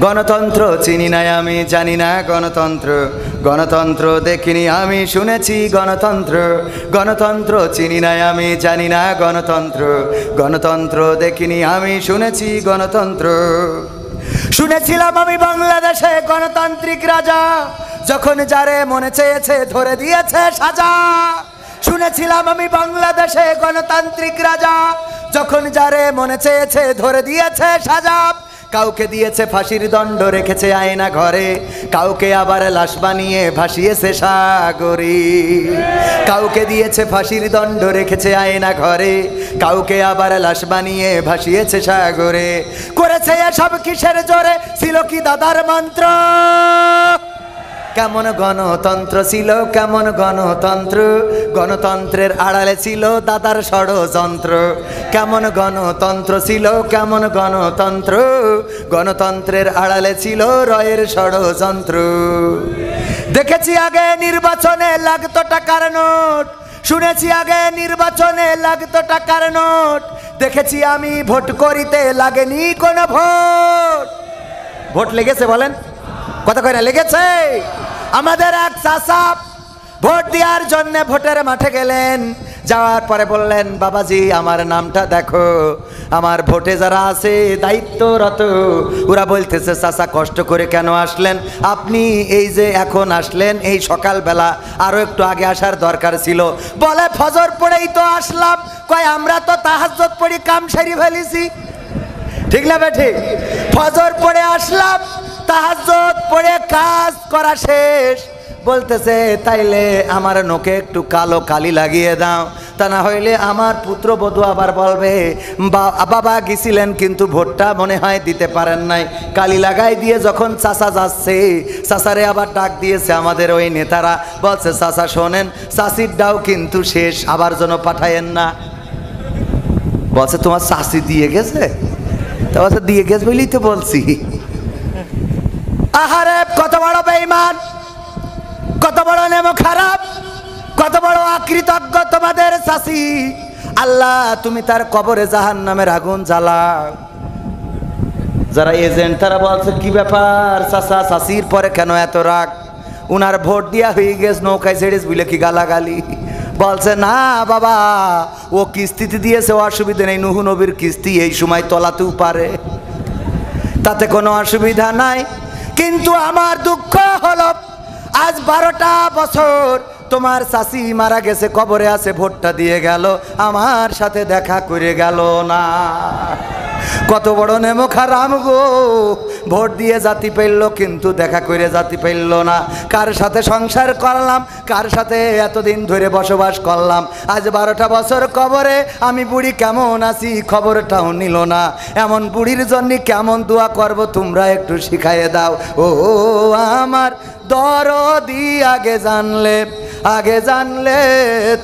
গণতন্ত্র চিনি না আমি, জানি না গণতন্ত্র, গণতন্ত্র দেখিনি আমি, শুনেছি গণতন্ত্র। গণতন্ত্র চিনি না আমি, জানি না গণতন্ত্র, গণতন্ত্র দেখিনি আমি, শুনেছি গণতন্ত্র। শুনেছিলাম আমি বাংলাদেশে গণতান্ত্রিক রাজা, যখন যারে মনে চেয়েছে ধরে দিয়েছে সাজা। শুনেছিলাম আমি বাংলাদেশে গণতান্ত্রিক রাজা, যখন যারে মনে চেয়েছে ধরে দিয়েছে সাজা। কাউকে দিয়েছে ফাঁসির দণ্ড, রেখেছে আয়না ঘরে, কাউকে আবার লাশ বানিয়ে ভাসিয়েছে সাগরে। কাউকে দিয়েছে ফাঁসির দণ্ড, রেখেছে আয়না ঘরে, কাউকে আবার লাশ বানিয়ে ভাসিয়েছে সাগরে। করেছে এসব কিসের জোরে, ছিল কি দাদার মন্ত্র? কেমন গণতন্ত্র ছিল, কেমন গণতন্ত্র, গণতন্ত্রের আড়ালে ছিল দাদার ষড়যন্ত্র। কেমন গণতন্ত্র ছিল, কেমন গণতন্ত্র, গণতন্ত্রের আড়ালে ছিল রয়ের ষড়যন্ত্র। দেখেছি আগে নির্বাচনে লাগতো টাকার নোট, শুনেছি আগে নির্বাচনে লাগতো টাকার নোট। দেখেছি আমি ভোট করিতে লাগেনি কোনো ভোট। ভোট লেগেছে বলেন? কথা কয় না লেগেছে? আমাদের এক চাচা ভোট দেওয়ার জন্য ভোটের মাঠে গেলেন, যাওয়ার পরে বললেন, বাবাজি আমার নামটা দেখো। আমার ভোটে যারা আছে দায়িত্বরত, ওরা বলতেছে চাচা কষ্ট করে কেন আসলেন আপনি? এই যে এখন আসলেন, এই সকালবেলা আরো একটু আগে আসার দরকার ছিল। বলে ফজর পড়েই তো আসলাম। কয় আমরা তো তাহাজ্জুদ পড়ি কাম সেরে ফেলেছি। ঠিক না বেঠিক? ফজর পড়ে আসলাম, তাহাজ্জুদ পড়ে কাজ করা শেষ। বলতেছে তাইলে আমার নোকে একটু কালো কালি লাগিয়ে দাও, তা না হইলে আমার পুত্রবধূ আবার বলবে বাবা গেছিলেন কিন্তু ভোটটা মনে হয় দিতে পারেন নাই। কালি লাগাই দিয়ে যখন চাচা যাচ্ছে, চাচারে আবার ডাক দিয়েছে আমাদের ওই নেতারা, বলছে চাচা শোনেন, চাচির ডাও কিন্তু শেষ, আবার যেন পাঠায়েন না। বলছে তোমার চাচি দিয়ে গেছে? তা বলছে দিয়ে গেছে বলেই তো বলছি। আহারে কত বড় বেঈমান, কত বড় নেমো খারাপ, কত বড় অকৃতজ্ঞ তোমাদের চাচি। আল্লাহ তুমি তার কবরে জাহান্নামের আগুন জ্বালাও। যারা এজেন্ট তারা বলছে কি ব্যাপার চাচা, চাচির পরে কেন এত রাগ? উনার ভোট দিয়া হয়ে গেছে, নৌকায় ছেড়েছ বলে কি গালাগালি? বলছে না বাবা, ও কিস্তিতে দিয়েছে, অসুবিধা নেই, নুহু নবীর কিস্তি এই সময় তলাতেও পারে, তাতে কোনো অসুবিধা নাই। কিন্তু আমার দুঃখ হলো আজ 12টা বছর তোমার চাচি মারা গেছে, কবরে আছে, ভোটটা দিয়ে গেল, আমার সাথে দেখা করে গেল না। কত বড় নেমো খারাম গো, ভোট দিয়ে জাতি পেল কিন্তু দেখা করে জাতি পেল না। কার সাথে সংসার করলাম, কার সাথে এতদিন ধরে বসবাস করলাম, আজ 12টা বছর কবরে, আমি বুড়ি কেমন আছি খবরটাও নিল না। এমন বুড়ির জন্য কেমন দোয়া করব তোমরা একটু শিখাইয়ে দাও। ও আমার দরদি আগে জানলে, আগে জানলে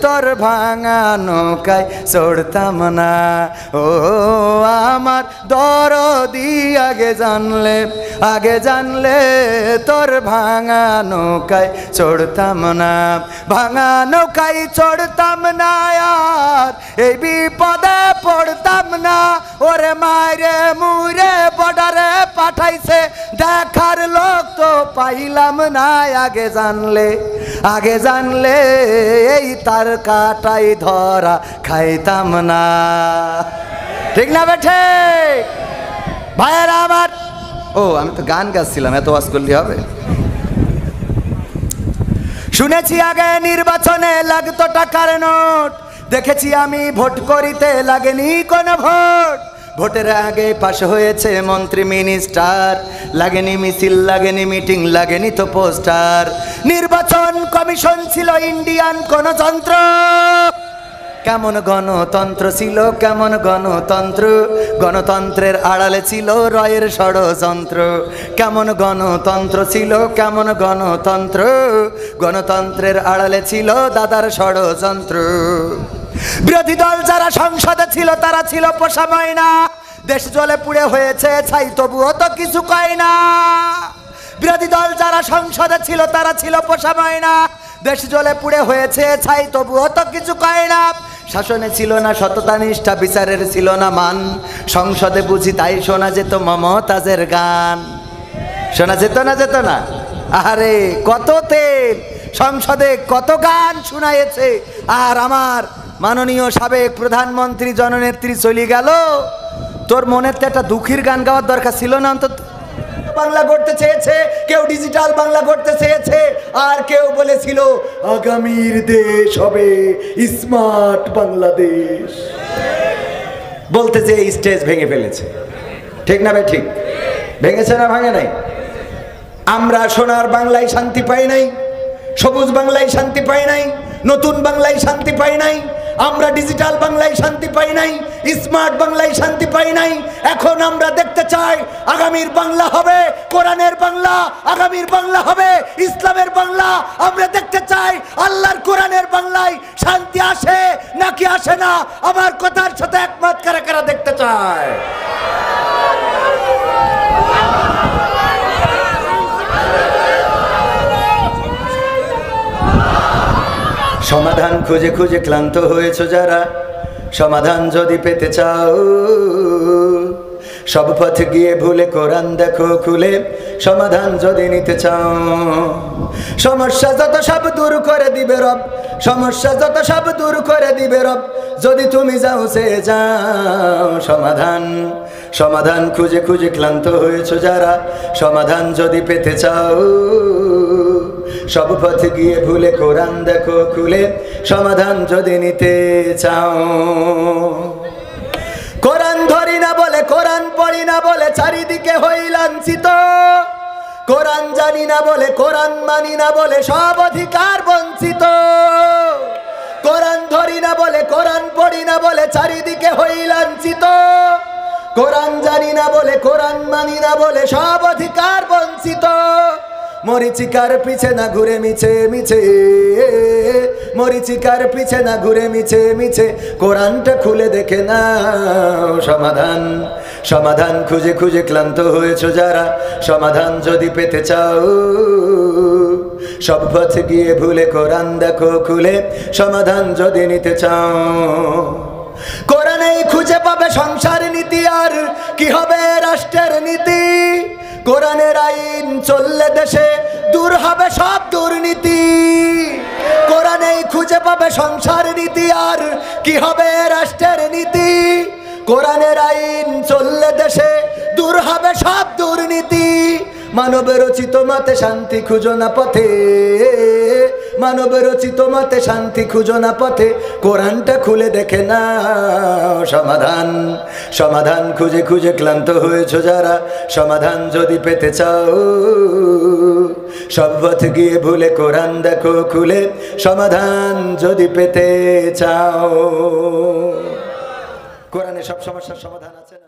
তোর ভাঙা নৌকায় চড়তাম না। ও আমার দরদি আগে জানলে, আগে জানলে তোর ভাঙা নৌকায় চড়তাম না। ভাঙা নৌকায় চড়তাম না আর এই বিপদে পড়তাম না। ওরে মায়েরে মুরে বর্ডারে পাঠাইছে, দেখার লোক তো পাইলাম না। আগে জানলে, আগে জানলে এই তার কাটাই ধরা খাইতাম না। ঠিক না বেঠে ভাইয়েরা আমার? ও আমি তো গান গাচ্ছিলাম, এত ওয়াজ করলে হবে? শুনেছি আগে নির্বাচনে লাগতো টাকার নোট, দেখেছি আমি ভোট করিতে লাগেনি কোনো ভোট। ভোটের আগে পাশ হয়েছে মন্ত্রী মিনিস্টার, লাগেনি মিছিল, লাগেনি মিটিং, লাগেনি তো পোস্টার। নির্বাচন কমিশন ছিল ইন্ডিয়ান কোন যন্ত্র। কেমন গণতন্ত্র ছিল, কেমন গণতন্ত্র, গণতন্ত্রের আড়ালে ছিল রয়ের ষড়যন্ত্র। কেমন গণতন্ত্র ছিল, কেমন গণতন্ত্র, গণতন্ত্রের আড়ালে ছিল দাদার ষড়যন্ত্র। বিরোধী দল যারা সংসদে ছিল তারা ছিল পোষা ময়না, দেশ জলে পুড়ে হয়েছে ছাই তবুও তো কিছু কয় না। বিরোধী দল যারা সংসদে ছিল তারা ছিল পোষা ময়না, দেশ জলে পুড়ে হয়েছে ছাই তবুও তো কিছু কয় না। শাসনে ছিল না সততা নিষ্ঠা, বিচারের ছিল না মান, সংসদে বুঝি তাই শোনা যেত মমতাজের গান। শোনা যেত না যেত না? আরে কত তেল, সংসদে কত গান শুনাইছে, আর আমার মাননীয় সাবেক প্রধানমন্ত্রী জননেত্রী চলে গেল, তোর মনের তো একটা দুঃখের গান গাওয়ার দরকার ছিল না? অন্তত বাংলা করতে চেয়েছে, কেউ ডিজিটাল বাংলা করতে চেয়েছে, আর কেউ বলেছিল আগামীর দেশ হবে স্মার্ট বাংলাদেশ। বলতে যে স্টেজ ভেঙে ফেলেছে, ঠিক না ভাই? ঠিক ভেঙেছে না ভাঙে নাই? আমরা সোনার বাংলায় শান্তি পাই নাই, সবুজ বাংলায় শান্তি পাই নাই, নতুন বাংলায় শান্তি পাই নাই, আমরা ডিজিটাল বাংলায় শান্তি পাই নাই, স্মার্ট বাংলায় শান্তি পাই নাই। এখন আমরা দেখতে চাই আগামীর বাংলা হবে কোরআনের বাংলা, আগামীর বাংলা হবে ইসলামের বাংলা। আমরা দেখতে চাই আল্লাহর কোরআনের বাংলায় শান্তি আসে নাকি আসে না। আমার কথার সাথে একমত কারা কারা দেখতে চায়? সমাধান খুঁজে খুঁজে ক্লান্ত হয়েছ যারা, সমাধান যদি পেতে চাও, সব পথ গিয়ে ভুলে কোরআন দেখো খুলে, সমাধান যদি নিতে চাও। সমস্যা যত সব দূর করে দিবে রব, সমস্যা যত সব দূর করে দিবে রব, যদি তুমি যাও সে যাও। সমাধান সমাধান খুঁজে খুঁজে ক্লান্ত হয়েছ যারা, সমাধান যদি পেতে চাও, সব পথ গিয়ে ভুলে কোরআন দেখো খুলে, সমাধান যদি নিতে চাও। কোরআন ধরি না বলে, কোরআন পড়ি না বলে চারিদিকে হই লাঞ্ছিত, কোরআন জানি না বলে, কোরআন মানি না বলে সব অধিকার বঞ্চিত। কোরআন ধরি না বলে, কোরআন পড়ি না বলে চারিদিকে হই লাঞ্ছিত, কোরআন জানি না বলে, কোরআন মানি না বলে সব অধিকার বঞ্চিত। মরিচিকার পিছে না ঘুরে মিছে মিছে, মরিচিকার পিছে না ঘুরে মিছে মিছে, কোরআনটা খুলে দেখে নাও। সমাধান সমাধান খুঁজে খুঁজে ক্লান্ত হয়েছ যারা, সমাধান যদি পেতে চাও, সব পথ গিয়ে ভুলে কোরআন দেখো খুলে, সমাধান যদি নিতে চাও। কোরআনেই খুঁজে পাবে সংসার নীতি, আর কি হবে রাষ্ট্রের নীতি। কোরআনের আইন চললে দেশে দূর হবে সব দুর্নীতি। কোরআনেই খুঁজে পাবে সংসার নীতি, আর কি হবে রাষ্ট্রের নীতি। কোরআনের আইন চললে দেশে দূর হবে সব দুর্নীতি। মানব রচিত মতে শান্তি খুঁজো না পথে, মানব রচিত মতে শান্তি খুঁজো না পথে, কোরআনটা খুলে দেখে নাও। সমাধান সমাধান খুঁজে খুঁজে ক্লান্ত হয়েছ যারা, সমাধান যদি পেতে চাও, সব পথ গিয়ে ভুলে কোরআন দেখো খুলে, সমাধান যদি পেতে চাও। কোরআনে সব সমস্যার সমাধান আছে না?